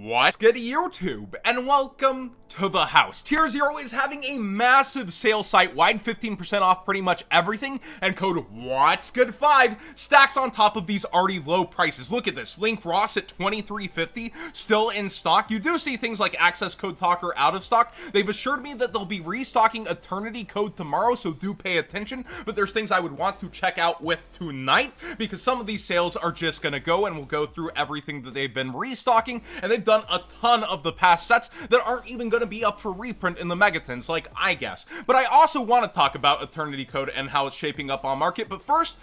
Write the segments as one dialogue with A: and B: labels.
A: What's good, YouTube, and welcome to the house. Tier 0 is having a massive sale site-wide, 15% off pretty much everything, and code What's Good 5 stacks on top of these already low prices. Look at this, Link Ross at $23.50, still in stock. You do see things like Access Code Talker out of stock. They've assured me that they'll be restocking Eternity Code tomorrow, so do pay attention, but there's things I would want to check out with tonight, because some of these sales are just gonna go, and we'll go through everything that they've been restocking, and they've done a ton of the past sets that aren't even going to be up for reprint in the Megatons, like I guess. But I also want to talk about Eternity Code and how it's shaping up on market, but first,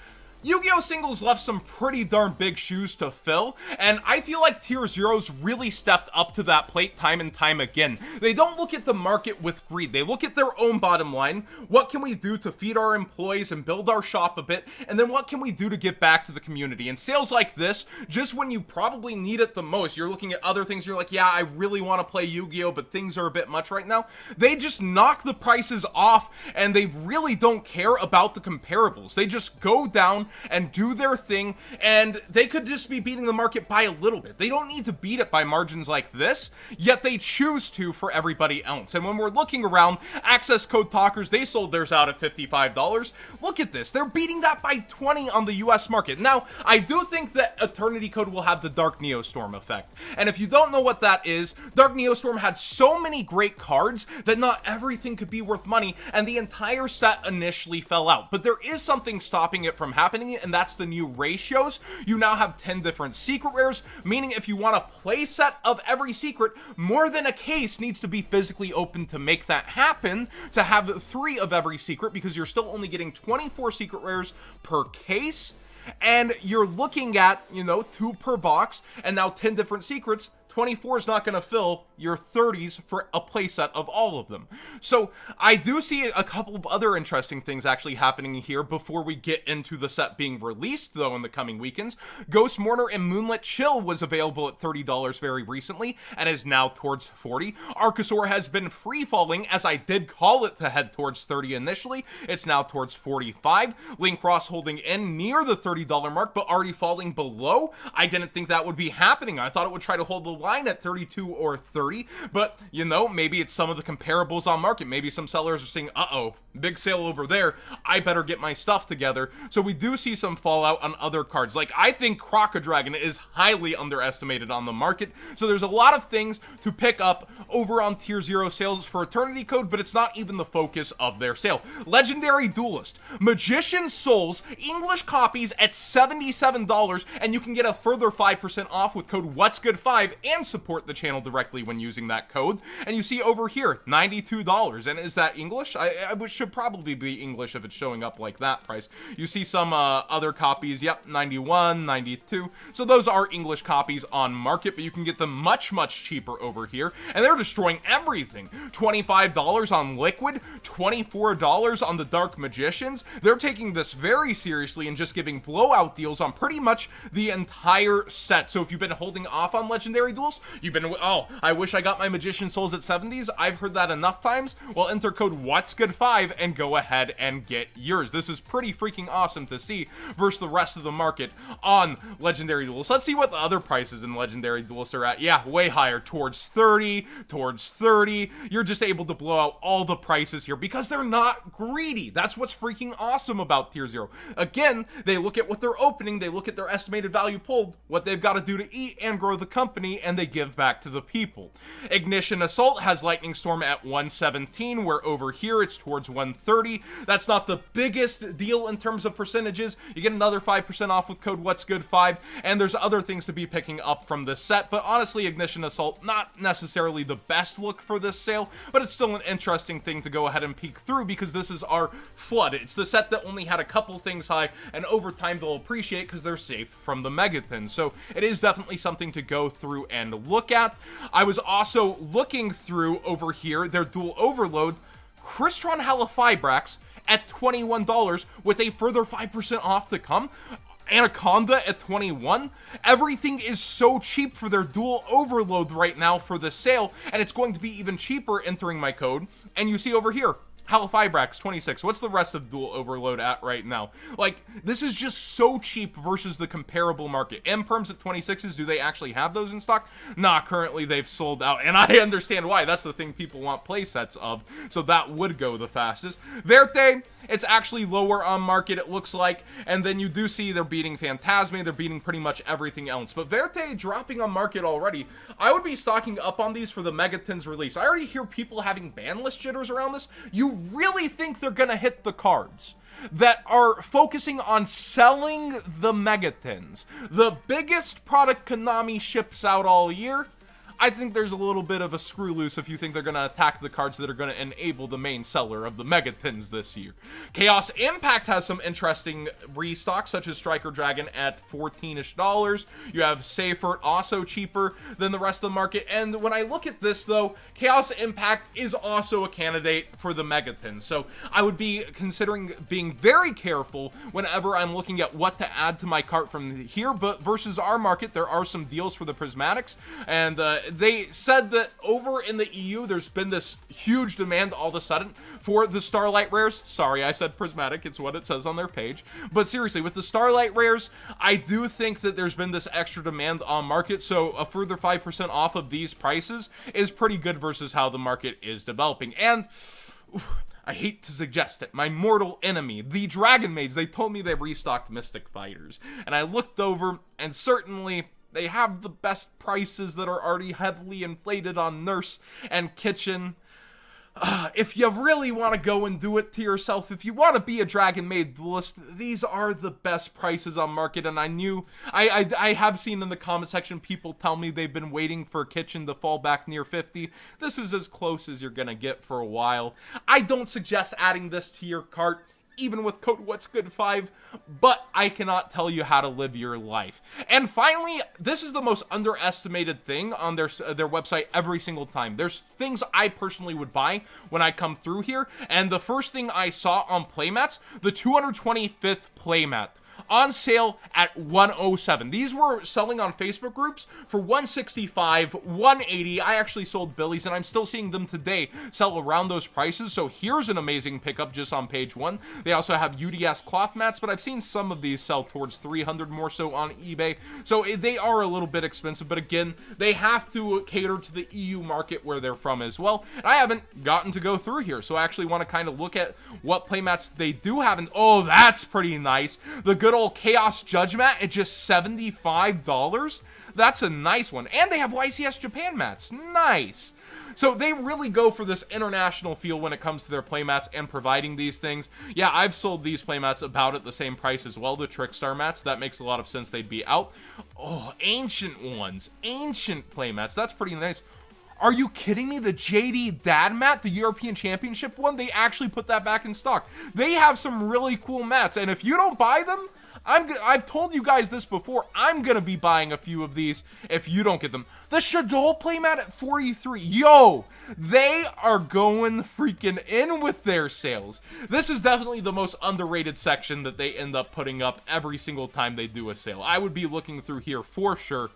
A: Yu-Gi-Oh! Singles left some pretty darn big shoes to fill, and I feel like Tier 0's really stepped up to that plate time and time again. They don't look at the market with greed, they look at their own bottom line. What can we do to feed our employees and build our shop a bit, and then what can we do to give back to the community? And sales like this, just when you probably need it the most, you're looking at other things, you're like, yeah, I really want to play Yu-Gi-Oh! But things are a bit much right now. They just knock the prices off, and they really don't care about the comparables. They just go down and do their thing, and they could just be beating the market by a little bit. They don't need to beat it by margins like this, yet they choose to for everybody else. And when we're looking around, Access Code Talkers, they sold theirs out at $55. Look at this, they're beating that by 20 on the US market. Now, I do think that Eternity Code will have the Dark Neostorm effect, and if you don't know what that is, Dark Neostorm had so many great cards that not everything could be worth money, and the entire set initially fell out. But there is something stopping it from happening, and that's the new ratios. You now have 10 different secret rares, meaning if you want a play set of every secret, more than a case needs to be physically open to make that happen, to have 3 of every secret, because you're still only getting 24 secret rares per case, and you're looking at, 2 per box, and now 10 different secrets. 24 is not going to fill your 30s for a playset of all of them. So I do see a couple of other interesting things actually happening here before we get into the set being released, though, in the coming weekends. Ghost Mourner and Moonlit Chill was available at $30 very recently and is now towards $40. Archosaur has been free falling, as I did call it to head towards $30 initially. It's now towards $45. Link Ross holding in near the $30 mark, but already falling below. I didn't think that would be happening. I thought it would try to hold the line at 32 or 30, but maybe it's some of the comparables on market. Maybe some sellers are saying, uh-oh, big sale over there, I better get my stuff together. So we do see some fallout on other cards. Like, I think Crocodragon is highly underestimated on the market, so there's a lot of things to pick up over on Tier 0 sales for Eternity Code, but it's not even the focus of their sale. Legendary Duelist, Magician Souls, English copies at $77, and you can get a further 5% off with code What's Good 5 and support the channel directly when using that code. And you see over here, $92, and is that English? I should probably be English if it's showing up like that price. You see some other copies, yep, 91, 92, so those are English copies on market, but you can get them much, much cheaper over here, and they're destroying everything. $25 on Liquid, $24 on the Dark Magicians. They're taking this very seriously and just giving blowout deals on pretty much the entire set. So if you've been holding off on Legendary Duels, you've been, oh, I wish I got my Magician Souls at 70s. I've heard that enough times. Well, enter code What's Good 5 and go ahead and get yours. This is pretty freaking awesome to see versus the rest of the market on Legendary Duels. Let's see what the other prices in Legendary Duels are at. Yeah, way higher, towards 30, towards 30. You're just able to blow out all the prices here because they're not greedy. That's what's freaking awesome about Tier 0. Again, they look at what they're opening, they look at their estimated value pulled, what they've got to do to eat and grow the company, and they give back to the people. Ignition Assault has Lightning Storm at 117, where over here it's towards 130. That's not the biggest deal in terms of percentages. You get another 5% off with code What's Good 5, and there's other things to be picking up from this set, but honestly, Ignition Assault, not necessarily the best look for this sale, but it's still an interesting thing to go ahead and peek through because this is our Flood. It's the set that only had a couple things high, and over time they'll appreciate because they're safe from the Megatons. So it is definitely something to go through and look at. I was also looking through over here their Duel Overload, Crystron Halifibrax at $21 with a further 5% off to come. Anaconda at 21. Everything is so cheap for their Duel Overload right now for the sale, and it's going to be even cheaper entering my code. And you see over here, Halifabrax 26. What's the rest of Duel Overload at right now? Like, this is just so cheap versus the comparable market. M-Perms at 26s, do they actually have those in stock? Nah, currently they've sold out, and I understand why. That's the thing people want playsets of, so that would go the fastest. Verte, it's actually lower on market, it looks like, and then you do see they're beating Phantasme, they're beating pretty much everything else. But Verte dropping on market already. I would be stocking up on these for the Megatins release. I already hear people having ban list jitters around this. You really think they're gonna hit the cards that are focusing on selling the Megatins, the biggest product Konami ships out all year? I think there's a little bit of a screw loose if you think they're going to attack the cards that are going to enable the main seller of the Megatins this year. Chaos Impact has some interesting restocks, such as Striker Dragon at $14-ish. You have Seifert, also cheaper than the rest of the market. And when I look at this, though, Chaos Impact is also a candidate for the Megatins. So I would be considering being very careful whenever I'm looking at what to add to my cart from here. But versus our market, there are some deals for the Prismatics, and they said that over in the EU, there's been this huge demand all of a sudden for the Starlight rares. Sorry, I said prismatic. It's what it says on their page. But seriously, with the Starlight rares, I do think that there's been this extra demand on market. So a further 5% off of these prices is pretty good versus how the market is developing. And I hate to suggest it, my mortal enemy, the Dragonmaids, they told me they restocked Mystic Fighters. And I looked over, and certainly they have the best prices that are already heavily inflated on Nurse and Kitchen. If you really want to go and do it to yourself, if you want to be a Dragon Maid duelist, these are the best prices on market. And I have seen in the comment section people tell me they've been waiting for Kitchen to fall back near 50. This is as close as you're going to get for a while. I don't suggest adding this to your cart, even with code What's Good 5, but I cannot tell you how to live your life. And finally, this is the most underestimated thing on their website every single time. There's things I personally would buy when I come through here, and the first thing I saw on playmats, the 225th playmat, on sale at $107. These were selling on Facebook groups for $165, $180. I actually sold Billy's, and I'm still seeing them today sell around those prices. So here's an amazing pickup just on page 1. They also have UDS cloth mats, but I've seen some of these sell towards $300 more so on eBay. So they are a little bit expensive, but again, they have to cater to the EU market where they're from as well. And I haven't gotten to go through here, so I actually want to kind of look at what playmats they do have. And oh, that's pretty nice. The good old Chaos Judge mat at just $75. That's a nice one. And they have YCS Japan mats. Nice. So they really go for this international feel when it comes to their playmats and providing these things. Yeah, I've sold these playmats about at the same price as well, the Trickstar mats. That makes a lot of sense. They'd be out. Oh, ancient ones. Ancient playmats. That's pretty nice. Are you kidding me? The JD Dad mat, the European Championship one, they actually put that back in stock. They have some really cool mats, and if you don't buy them, I've told you guys this before, I'm gonna be buying a few of these if you don't get them. The Shadow playmat at 43. Yo, they are going freaking in with their sales. This is definitely the most underrated section that they end up putting up every single time they do a sale. I would be looking through here for sure.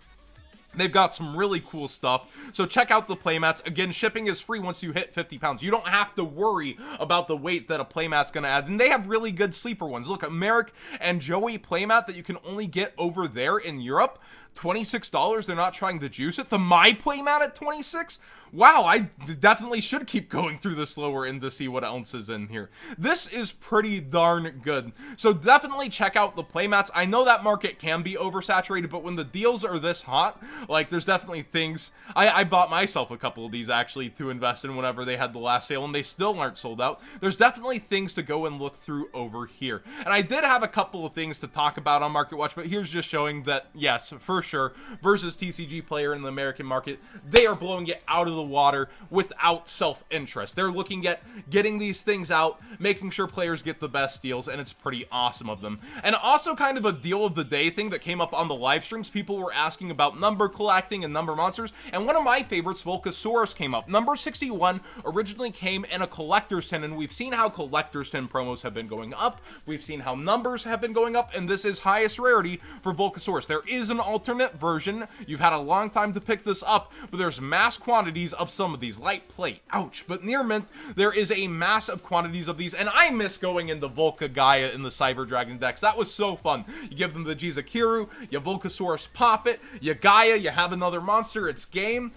A: They've got some really cool stuff, so check out the playmats. Again, shipping is free once you hit 50 pounds. You don't have to worry about the weight that a playmat's going to add, and they have really good sleeper ones. Look, Merrick and Joey playmat that you can only get over there in Europe, $26. They're not trying to juice it. The My playmat at $26. Wow, I definitely should keep going through this lower end to see what else is in here. This is pretty darn good. So definitely check out the playmats. I know that market can be oversaturated, but when the deals are this hot, like, there's definitely things. I bought myself a couple of these actually to invest in whenever they had the last sale, and they still aren't sold out. There's definitely things to go and look through over here. And I did have a couple of things to talk about on Market Watch, but here's just showing that, yes, for sure, versus TCG Player in the American market, they are blowing it out of the water without self-interest. They're looking at getting these things out, making sure players get the best deals, and it's pretty awesome of them. And also kind of a deal of the day thing that came up on the live streams. People were asking about number collecting and number monsters, and one of my favorites, Volcasaurus, came up. Number 61 originally came in a collector's tin, and we've seen how collector's tin promos have been going up. We've seen how numbers have been going up, and this is highest rarity for Volcasaurus. There is an alternate alternate version. You've had a long time to pick this up, but there's mass quantities of some of these. Light plate, ouch. But near mint, there is a massive quantities of these, and I miss going into Volca Gaia in the Cyber Dragon decks. That was so fun. You give them the Jizakiru, you Volcasaurus pop it, you Gaia, you have another monster, it's game.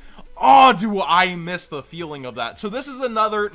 A: Oh, do I miss the feeling of that. So this is another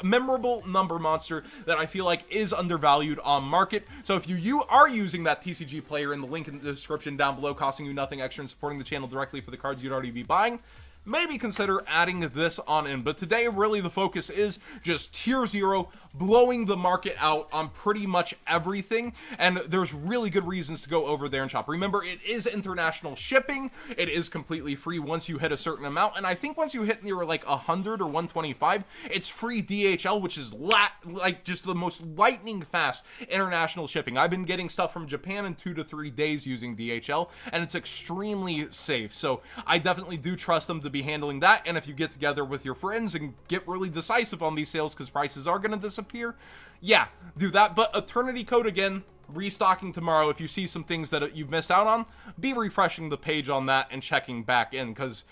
A: memorable number monster that I feel like is undervalued on market. So if you are using that TCG player in the link in the description down below, costing you nothing extra and supporting the channel directly for the cards you'd already be buying, maybe consider adding this on in. But today, really, the focus is just tier 0, blowing the market out on pretty much everything. And there's really good reasons to go over there and shop. Remember, it is international shipping. It is completely free once you hit a certain amount. And I think once you hit near like 100 or 125, it's free DHL, which is like just the most lightning fast international shipping. I've been getting stuff from Japan in 2 to 3 days using DHL, and it's extremely safe. So I definitely do trust them to be handling that. And if you get together with your friends and get really decisive on these sales because prices are going to disappear, yeah, do that. But Eternity Code, again, restocking tomorrow. If you see some things that you've missed out on, be refreshing the page on that and checking back in, because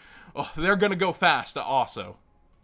A: they're going to go fast also.